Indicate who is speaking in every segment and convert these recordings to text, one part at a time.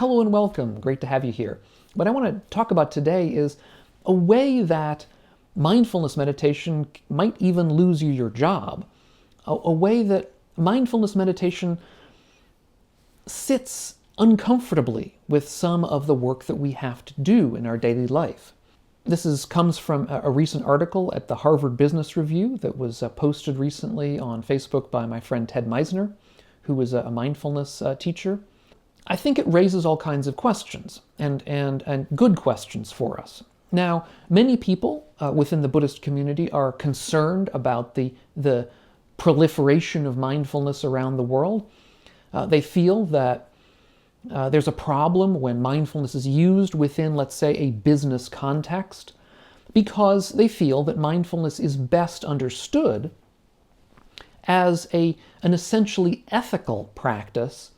Speaker 1: Hello and welcome. Great to have you here. What I want to talk about today is a way that mindfulness meditation might even lose you your job. A way that mindfulness meditation sits uncomfortably with some of the work that we have to do in our daily life. This comes from a recent article at the Harvard Business Review that was posted recently on Facebook by my friend Ted Meissner, who is a mindfulness teacher. I think it raises all kinds of questions, and good questions for us. Now, many people within the Buddhist community are concerned about the proliferation of mindfulness around the world. They feel that there's a problem when mindfulness is used within, let's say, a business context, because they feel that mindfulness is best understood as an essentially ethical practice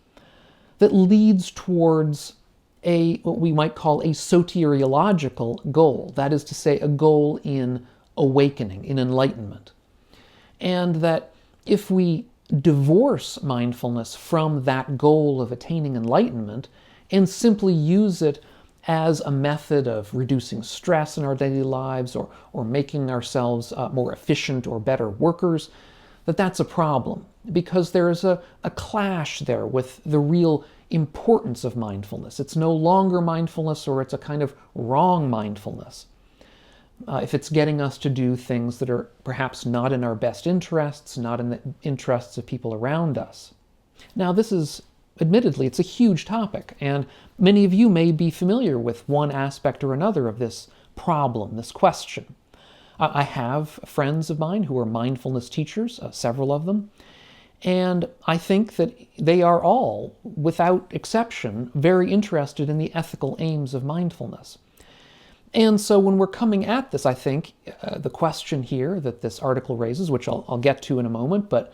Speaker 1: that leads towards what we might call a soteriological goal, that is to say, a goal in awakening, in enlightenment. And that if we divorce mindfulness from that goal of attaining enlightenment and simply use it as a method of reducing stress in our daily lives or making ourselves more efficient or better workers, that's a problem, because there is a clash there with the real importance of mindfulness. It's no longer mindfulness, or it's a kind of wrong mindfulness. If it's getting us to do things that are perhaps not in our best interests, not in the interests of people around us. Now, this is, admittedly, it's a huge topic, and many of you may be familiar with one aspect or another of this problem, this question. I have friends of mine who are mindfulness teachers, several of them, and I think that they are all, without exception, very interested in the ethical aims of mindfulness. And so when we're coming at this, I think the question here that this article raises, which I'll get to in a moment, but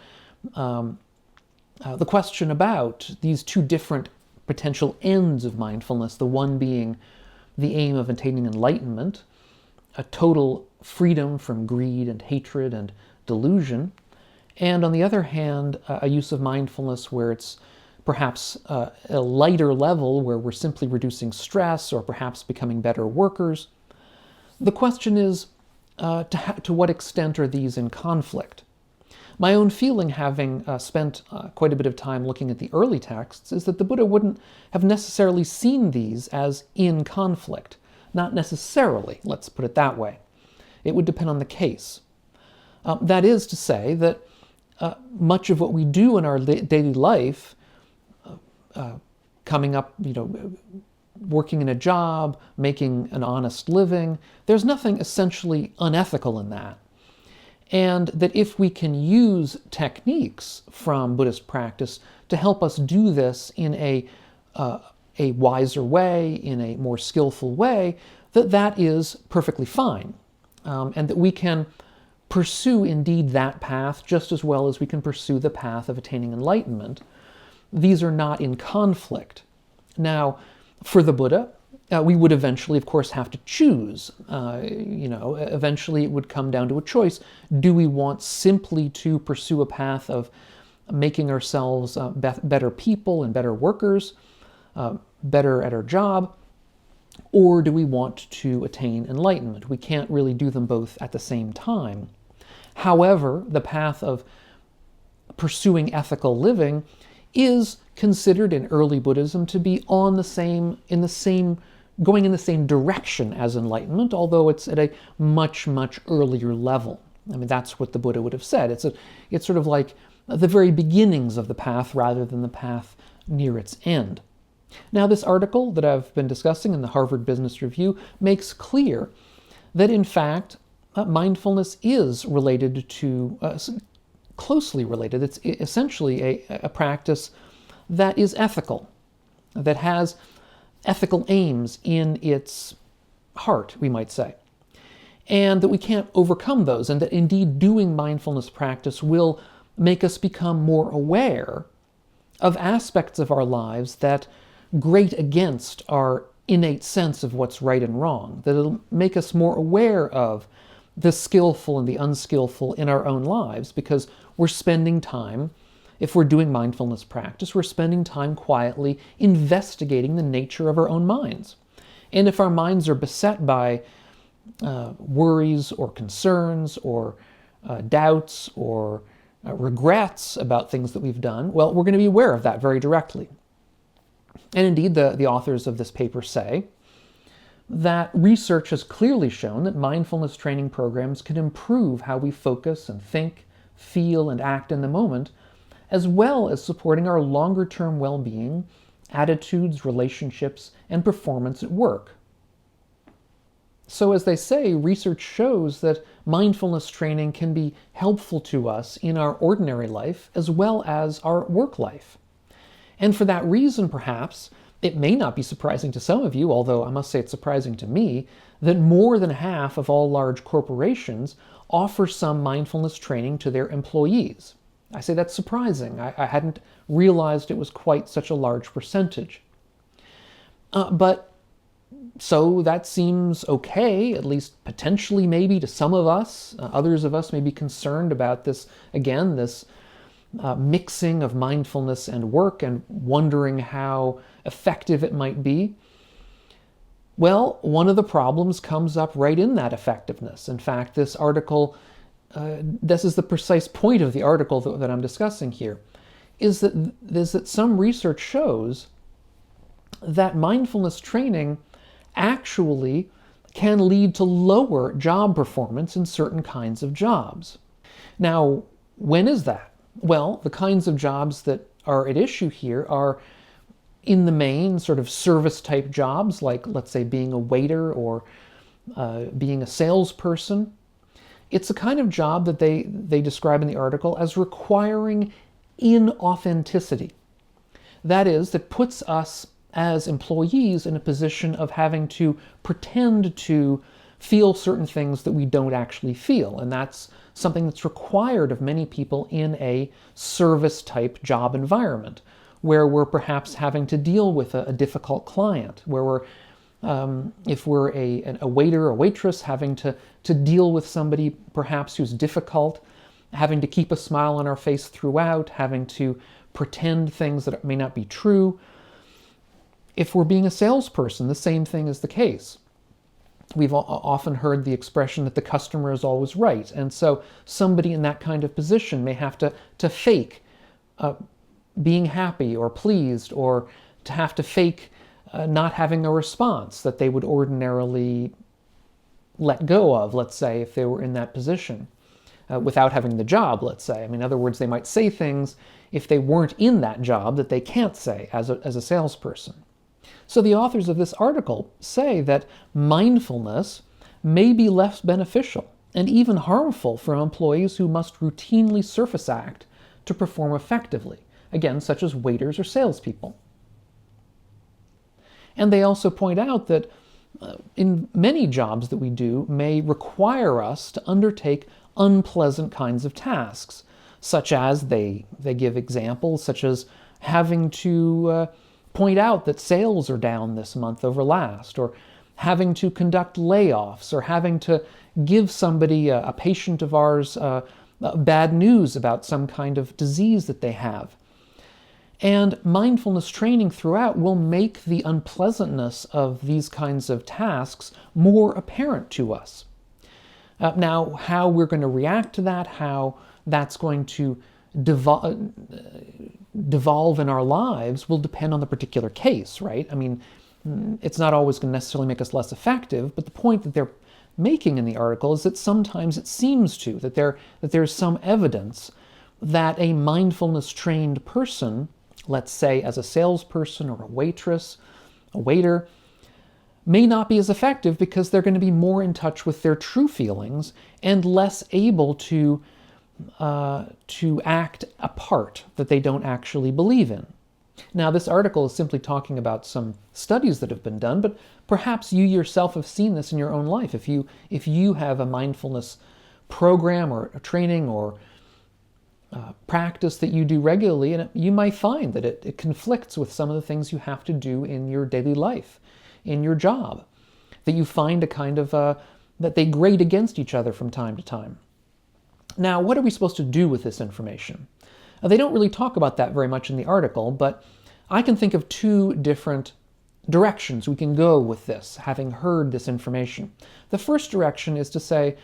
Speaker 1: the question about these two different potential ends of mindfulness, the one being the aim of attaining enlightenment, a total freedom from greed and hatred and delusion, and on the other hand, a use of mindfulness where it's perhaps a lighter level where we're simply reducing stress or perhaps becoming better workers. The question is, to what extent are these in conflict? My own feeling, having spent quite a bit of time looking at the early texts, is that the Buddha wouldn't have necessarily seen these as in conflict. Not necessarily, let's put it that way. It would depend on the case. That is to say that much of what we do in our daily life, coming up, working in a job, making an honest living, there's nothing essentially unethical in that. And that if we can use techniques from Buddhist practice to help us do this in a wiser way, in a more skillful way, that is perfectly fine. And that we can pursue indeed that path just as well as we can pursue the path of attaining enlightenment. These are not in conflict. Now, for the Buddha, we would eventually, of course, have to choose. Eventually it would come down to a choice. Do we want simply to pursue a path of making ourselves better people and better workers, better at our job, or do we want to attain enlightenment? We can't really do them both at the same time. However, the path of pursuing ethical living is considered in early Buddhism to be going in the same direction as enlightenment, although it's at a much, much earlier level. I mean, that's what the Buddha would have said. It's sort of like the very beginnings of the path rather than the path near its end. Now, this article that I've been discussing in the Harvard Business Review makes clear that, in fact, mindfulness is related to, closely related. It's essentially a practice that is ethical, that has ethical aims in its heart, we might say, and that we can't overcome those, and that indeed doing mindfulness practice will make us become more aware of aspects of our lives that grate against our innate sense of what's right and wrong, that it'll make us more aware of the skillful and the unskillful in our own lives, because we're spending time If we're doing mindfulness practice, we're spending time quietly investigating the nature of our own minds. And if our minds are beset by worries or concerns or doubts or regrets about things that we've done, well, we're going to be aware of that very directly. And indeed, the authors of this paper say that research has clearly shown that mindfulness training programs can improve how we focus and think, feel, and act in the moment, as well as supporting our longer-term well-being, attitudes, relationships, and performance at work. So as they say, research shows that mindfulness training can be helpful to us in our ordinary life as well as our work life. And for that reason, perhaps, it may not be surprising to some of you, although I must say it's surprising to me, that more than half of all large corporations offer some mindfulness training to their employees. I say that's surprising. I hadn't realized it was quite such a large percentage. But so that seems okay, at least potentially maybe to some of us. Others of us may be concerned about this, again, this mixing of mindfulness and work and wondering how effective it might be. Well, one of the problems comes up right in that effectiveness. In fact, this article, this is the precise point of the article that I'm discussing here, is that some research shows that mindfulness training actually can lead to lower job performance in certain kinds of jobs. Now, when is that? Well, the kinds of jobs that are at issue here are, in the main, sort of service-type jobs, like, let's say, being a waiter or being a salesperson. It's a kind of job that they describe in the article as requiring inauthenticity. That is, that puts us as employees in a position of having to pretend to feel certain things that we don't actually feel. And that's something that's required of many people in a service-type job environment, where we're perhaps having to deal with a difficult client, where we're, if we're a waiter or waitress, having to deal with somebody perhaps who's difficult, having to keep a smile on our face throughout, having to pretend things that may not be true. If we're being a salesperson, the same thing is the case. We've often heard the expression that the customer is always right, and so somebody in that kind of position may have to fake being happy or pleased, or to have to fake not having a response that they would ordinarily let go of, let's say, if they were in that position, without having the job, let's say. I mean, in other words, they might say things if they weren't in that job that they can't say as a salesperson. So the authors of this article say that mindfulness may be less beneficial and even harmful for employees who must routinely surface act to perform effectively, again, such as waiters or salespeople. And they also point out that in many jobs that we do may require us to undertake unpleasant kinds of tasks, such as, they give examples, such as having to point out that sales are down this month over last, or having to conduct layoffs, or having to give somebody, a patient of ours, bad news about some kind of disease that they have. And mindfulness training throughout will make the unpleasantness of these kinds of tasks more apparent to us. Now, how we're going to react to that, how that's going to devolve in our lives will depend on the particular case, right? I mean, it's not always going to necessarily make us less effective, but the point that they're making in the article is that sometimes it seems that there's some evidence that a mindfulness-trained person, let's say as a salesperson or a waitress, a waiter, may not be as effective because they're going to be more in touch with their true feelings and less able to act a part that they don't actually believe in. Now, this article is simply talking about some studies that have been done, but perhaps you yourself have seen this in your own life. If you have a mindfulness program or a training or practice that you do regularly, and you might find that it conflicts with some of the things you have to do in your daily life, in your job, that you find a kind of, that they grate against each other from time to time. Now, what are we supposed to do with this information? They don't really talk about that very much in the article, but I can think of two different directions we can go with this, having heard this information. The first direction is to say,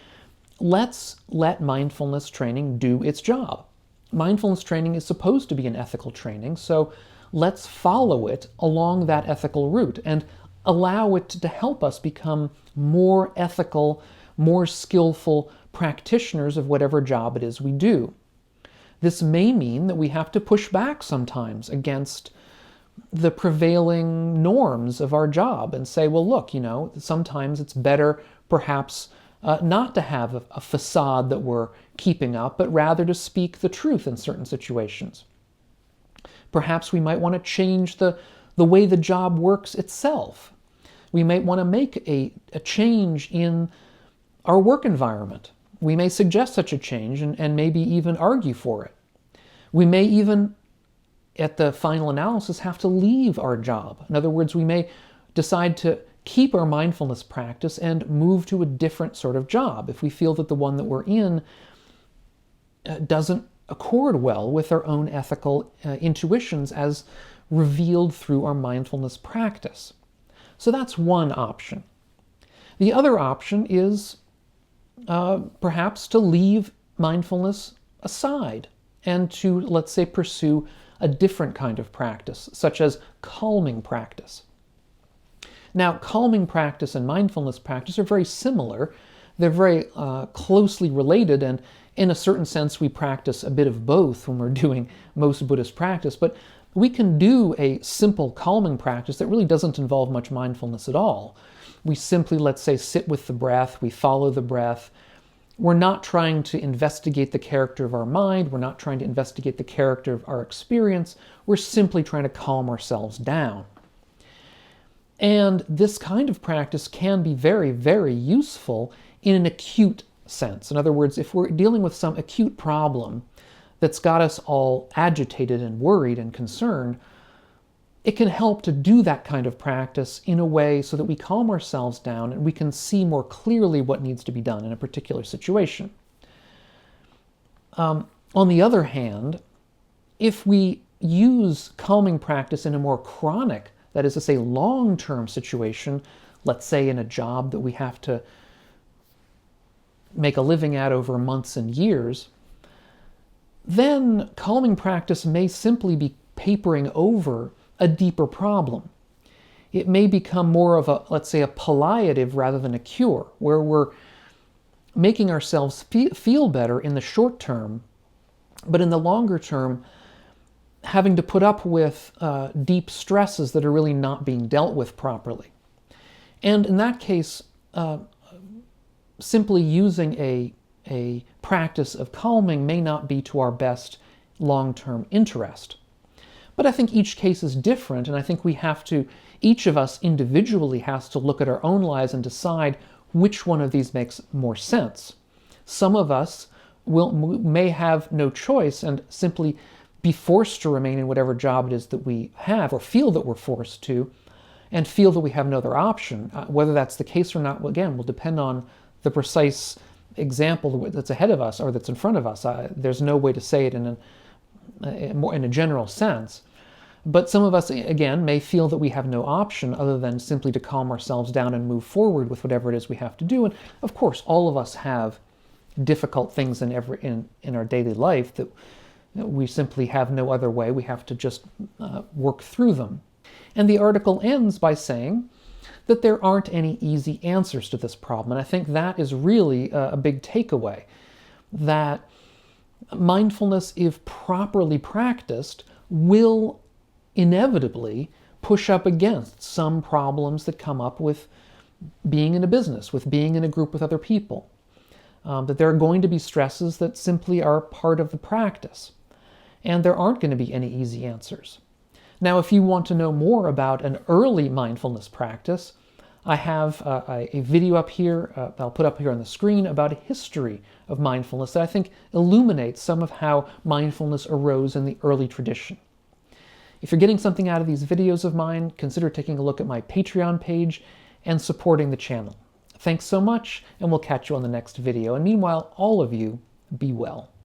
Speaker 1: let's let mindfulness training do its job. Mindfulness training is supposed to be an ethical training, so let's follow it along that ethical route and allow it to help us become more ethical, more skillful practitioners of whatever job it is we do. This may mean that we have to push back sometimes against the prevailing norms of our job and say, well, look, sometimes it's better perhaps not to have a facade that we're keeping up, but rather to speak the truth in certain situations. Perhaps we might want to change the way the job works itself. We might want to make a change in our work environment. We may suggest such a change and maybe even argue for it. We may even, at the final analysis, have to leave our job. In other words, we may decide to keep our mindfulness practice and move to a different sort of job if we feel that the one that we're in doesn't accord well with our own ethical intuitions as revealed through our mindfulness practice. So that's one option. The other option is perhaps to leave mindfulness aside and to, let's say, pursue a different kind of practice, such as calming practice. Now, calming practice and mindfulness practice are very similar. They're very closely related, and in a certain sense, we practice a bit of both when we're doing most Buddhist practice, but we can do a simple calming practice that really doesn't involve much mindfulness at all. We simply, let's say, sit with the breath, we follow the breath. We're not trying to investigate the character of our mind, we're not trying to investigate the character of our experience, we're simply trying to calm ourselves down. And this kind of practice can be very, very useful in an acute sense. In other words, if we're dealing with some acute problem that's got us all agitated and worried and concerned, it can help to do that kind of practice in a way so that we calm ourselves down and we can see more clearly what needs to be done in a particular situation. On the other hand, if we use calming practice in a more chronic, that is to say, long-term situation, let's say in a job that we have to make a living at over months and years, then calming practice may simply be papering over a deeper problem. It may become more of a, let's say, a palliative rather than a cure, where we're making ourselves feel better in the short term, but in the longer term, having to put up with deep stresses that are really not being dealt with properly. And in that case, simply using a practice of calming may not be to our best long-term interest. But I think each case is different, and I think each of us individually has to look at our own lives and decide which one of these makes more sense. Some of us may have no choice and simply be forced to remain in whatever job it is that we have, or feel that we're forced to, and feel that we have no other option. Whether that's the case or not, again, will depend on the precise example that's ahead of us or that's in front of us. There's no way to say it in a general sense. But some of us, again, may feel that we have no option other than simply to calm ourselves down and move forward with whatever it is we have to do. And of course, all of us have difficult things in our daily life that we simply have no other way. We have to just work through them. And the article ends by saying that there aren't any easy answers to this problem. And I think that is really a big takeaway, that mindfulness, if properly practiced, will inevitably push up against some problems that come up with being in a business, with being in a group with other people. That there are going to be stresses that simply are part of the practice. And there aren't going to be any easy answers. Now, if you want to know more about an early mindfulness practice, I have a video up here, I'll put up here on the screen, about a history of mindfulness that I think illuminates some of how mindfulness arose in the early tradition. If you're getting something out of these videos of mine, consider taking a look at my Patreon page and supporting the channel. Thanks so much, and we'll catch you on the next video. And meanwhile, all of you, be well.